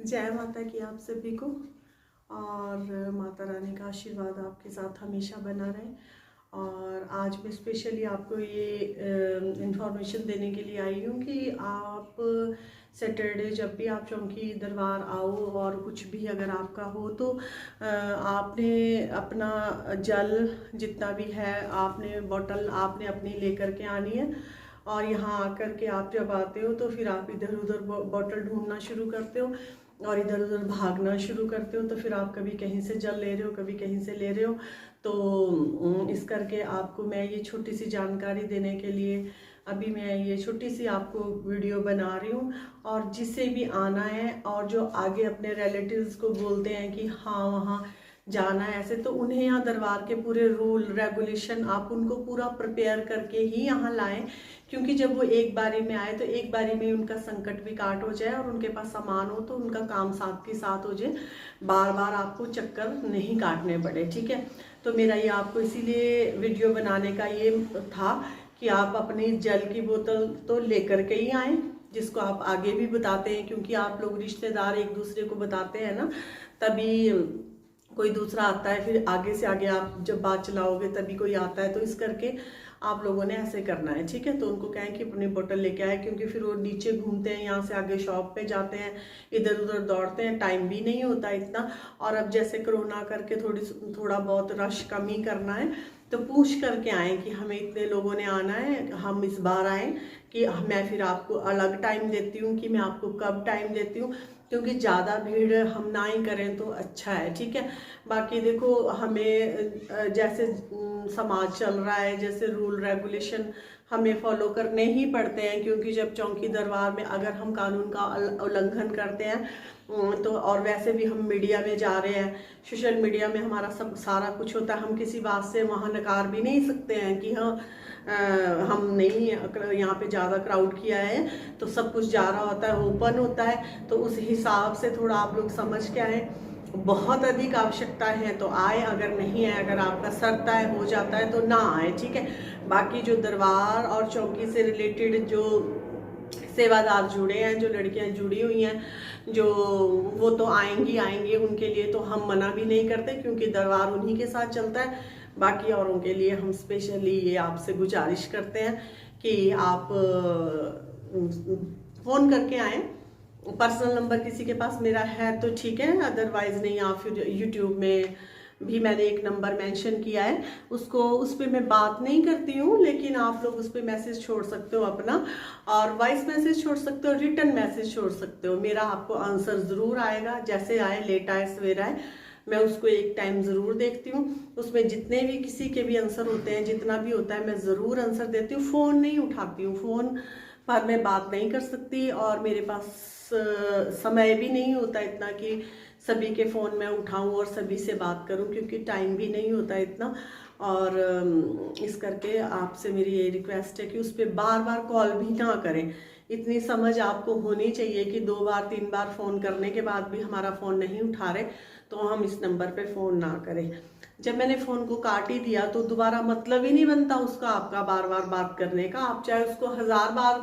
जय माता की आप सभी को। और माता रानी का आशीर्वाद आपके साथ हमेशा बना रहे। और आज मैं स्पेशली आपको ये इंफॉर्मेशन देने के लिए आई हूँ कि आप सैटरडे जब भी आप चौकी दरबार आओ और कुछ भी अगर आपका हो तो आपने अपना जल जितना भी है आपने बॉटल आपने अपनी लेकर के आनी है। और यहाँ आकर के आप जब आते हो तो फिर आप इधर उधर बॉटल ढूंढना शुरू करते हो और इधर उधर भागना शुरू करते हो। तो फिर आप कभी कहीं से जल ले रहे हो, कभी कहीं से ले रहे हो। तो इस करके आपको मैं ये छोटी सी जानकारी देने के लिए अभी मैं ये छोटी सी आपको वीडियो बना रही हूँ। और जिसे भी आना है और जो आगे अपने रिलेटिव्स को बोलते हैं कि हाँ वहाँ जाना है ऐसे, तो उन्हें यहाँ दरबार के पूरे रूल रेगुलेशन आप उनको पूरा प्रिपेयर करके ही यहाँ लाएं। क्योंकि जब वो एक बारी में आए तो एक बारी में उनका संकट भी काट हो जाए और उनके पास सामान हो तो उनका काम साथ के साथ हो जाए, बार बार आपको चक्कर नहीं काटने पड़े। ठीक है, तो मेरा ये आपको इसीलिए वीडियो बनाने का ये था कि आप अपनी जल की बोतल तो लेकर के ही आएँ, जिसको आप आगे भी बताते हैं। क्योंकि आप लोग रिश्तेदार एक दूसरे को बताते हैं ना, तभी कोई दूसरा आता है, फिर आगे से आगे आप जब बात चलाओगे तभी कोई आता है। तो इस करके आप लोगों ने ऐसे करना है। ठीक है, तो उनको कहें कि अपनी बोतल लेके आए, क्योंकि फिर वो नीचे घूमते हैं, यहाँ से आगे शॉप पे जाते हैं, इधर उधर दौड़ते हैं, टाइम भी नहीं होता इतना। और अब जैसे कोरोना करके थोड़ा बहुत रश कम ही करना है, तो पूछ करके आए कि हमें इतने लोगों ने आना है, हम इस बार आए कि मैं फिर आपको अलग टाइम देती हूँ कि मैं आपको कब टाइम देती हूँ, क्योंकि ज़्यादा भीड़ हम ना ही करें तो अच्छा है। ठीक है, बाकी देखो हमें जैसे समाज चल रहा है, जैसे रूल रेगुलेशन हमें फॉलो करने ही पड़ते हैं। क्योंकि जब चौकी दरबार में अगर हम कानून का उल्लंघन करते हैं तो, और वैसे भी हम मीडिया में जा रहे हैं, सोशल मीडिया में हमारा सब सारा कुछ होता है, हम किसी बात से वहाँ नकार भी नहीं सकते हैं कि हाँ हम नहीं यहाँ पे ज़्यादा क्राउड किया है, तो सब कुछ जा रहा होता है, ओपन होता है। तो उस हिसाब से थोड़ा आप लोग समझ के आए। बहुत अधिक आवश्यकता है तो आए, अगर नहीं है, अगर आपका सरता है हो जाता है तो ना आए। ठीक है, बाकी जो दरबार और चौकी से रिलेटेड जो सेवादार जुड़े हैं, जो लड़कियां जुड़ी हुई हैं, जो वो तो आएंगी आएंगे, उनके लिए तो हम मना भी नहीं करते, क्योंकि दरबार उन्हीं के साथ चलता है। बाकी औरों के लिए हम स्पेशली ये आपसे गुजारिश करते हैं कि आप फ़ोन करके आएँ। पर्सनल नंबर किसी के पास मेरा है तो ठीक है, अदरवाइज नहीं। आप फिर यूट्यूब में भी मैंने एक नंबर मेंशन किया है, उसको उस पर मैं बात नहीं करती हूँ, लेकिन आप लोग उस पर मैसेज छोड़ सकते हो अपना, और वॉइस मैसेज छोड़ सकते हो, रिटर्न मैसेज छोड़ सकते हो। मेरा आपको आंसर ज़रूर आएगा, जैसे आए, लेट आए सवेरा आए, मैं उसको एक टाइम ज़रूर देखती हूँ। उसमें जितने भी किसी के भी आंसर होते हैं, जितना भी होता है, मैं ज़रूर आंसर देती हूँ। फ़ोन नहीं उठाती हूँ, फ़ोन पर मैं बात नहीं कर सकती, और मेरे पास समय भी नहीं होता इतना कि सभी के फ़ोन में उठाऊं और सभी से बात करूं, क्योंकि टाइम भी नहीं होता इतना। और इस करके आपसे मेरी ये रिक्वेस्ट है कि उस पर बार बार कॉल भी ना करें। इतनी समझ आपको होनी चाहिए कि 2 बार 3 बार फ़ोन करने के बाद भी हमारा फ़ोन नहीं उठा रहे तो हम इस नंबर पे फ़ोन ना करें। जब मैंने फ़ोन को काट ही दिया तो दोबारा मतलब ही नहीं बनता उसका, आपका बार बार बात करने का। आप चाहे उसको 1000 बार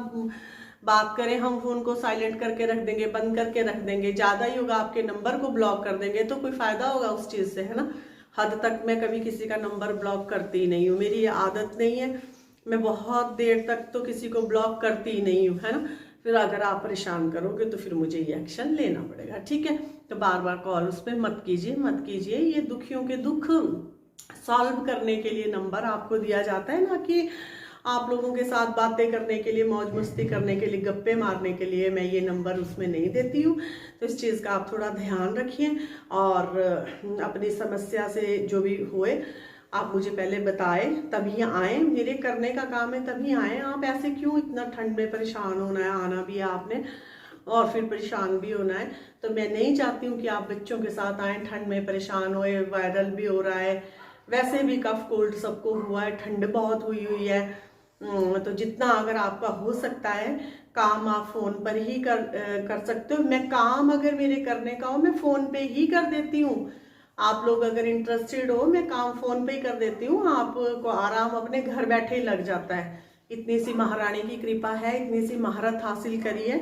बात करें, हम फ़ोन को साइलेंट करके रख देंगे, बंद करके रख देंगे, ज़्यादा ही होगा आपके नंबर को ब्लॉक कर देंगे, तो कोई फ़ायदा होगा उस चीज़ से, है ना। हद तक मैं कभी किसी का नंबर ब्लॉक करती ही नहीं हूँ, मेरी ये आदत नहीं है। मैं बहुत देर तक तो किसी को ब्लॉक करती ही नहीं हूँ, है ना। फिर अगर आप परेशान करोगे तो फिर मुझे ये एक्शन लेना पड़ेगा। ठीक है, तो बार बार कॉल उस पर मत कीजिए, मत कीजिए। ये दुखियों के दुख सॉल्व करने के लिए नंबर आपको दिया जाता है, ना कि आप लोगों के साथ बातें करने के लिए, मौज मस्ती करने के लिए, गप्पे मारने के लिए मैं ये नंबर उसमें नहीं देती हूँ। तो इस चीज़ का आप थोड़ा ध्यान रखिए, और अपनी समस्या से जो भी हुए आप मुझे पहले बताएं, तभी आएँ। मेरे करने का काम है, तभी आएँ। आप ऐसे क्यों इतना ठंड में परेशान होना है, आना भी है आपने और फिर परेशान भी होना है। तो मैं नहीं चाहती हूँ कि आप बच्चों के साथ आएँ, ठंड में परेशान होए, वायरल भी हो रहा है, वैसे भी कफ कोल्ड सबको हुआ है, ठंड बहुत हुई है। तो जितना अगर आपका हो सकता है काम आप फ़ोन पर ही कर सकते हो। मैं काम अगर मेरे करने का हो मैं फ़ोन पे ही कर देती हूँ। आप लोग अगर इंटरेस्टेड हो, मैं काम फ़ोन पे ही कर देती हूँ, आपको आराम अपने घर बैठे ही लग जाता है। इतनी सी महारानी की कृपा है, इतनी सी महारत हासिल करी है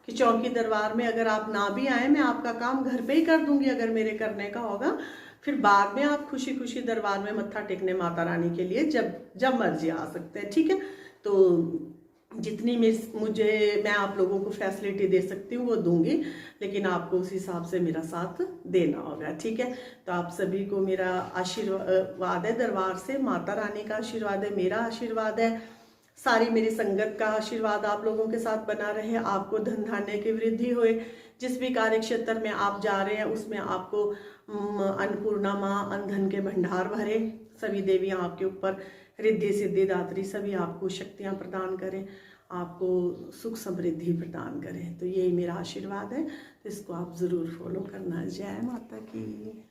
कि चौकी दरबार में अगर आप ना भी आए, मैं आपका काम घर पे ही कर दूंगी अगर मेरे करने का होगा। फिर बाद में आप खुशी खुशी दरबार में मत्था टेकने माता रानी के लिए जब जब मर्जी आ सकते हैं, ठीक है। तो जितनी मैं आप लोगों को फैसिलिटी दे सकती हूँ वो दूंगी, लेकिन आपको उस हिसाब से मेरा साथ देना होगा, ठीक है। तो आप सभी को मेरा आशीर्वाद है दरबार से, माता रानी का आशीर्वाद है, मेरा आशीर्वाद है, सारी मेरी संगत का आशीर्वाद आप लोगों के साथ बना रहे। आपको धन धान्य की वृद्धि होए, जिस भी कार्य क्षेत्र में आप जा रहे हैं उसमें आपको अन्नपूर्णा माँ धन के भंडार भरे, सभी देवियां आपके ऊपर रिद्धि सिद्धि दात्री सभी आपको शक्तियां प्रदान करें, आपको सुख समृद्धि प्रदान करें। तो यही मेरा आशीर्वाद है, तो इसको आप ज़रूर फॉलो करना। जय माता की।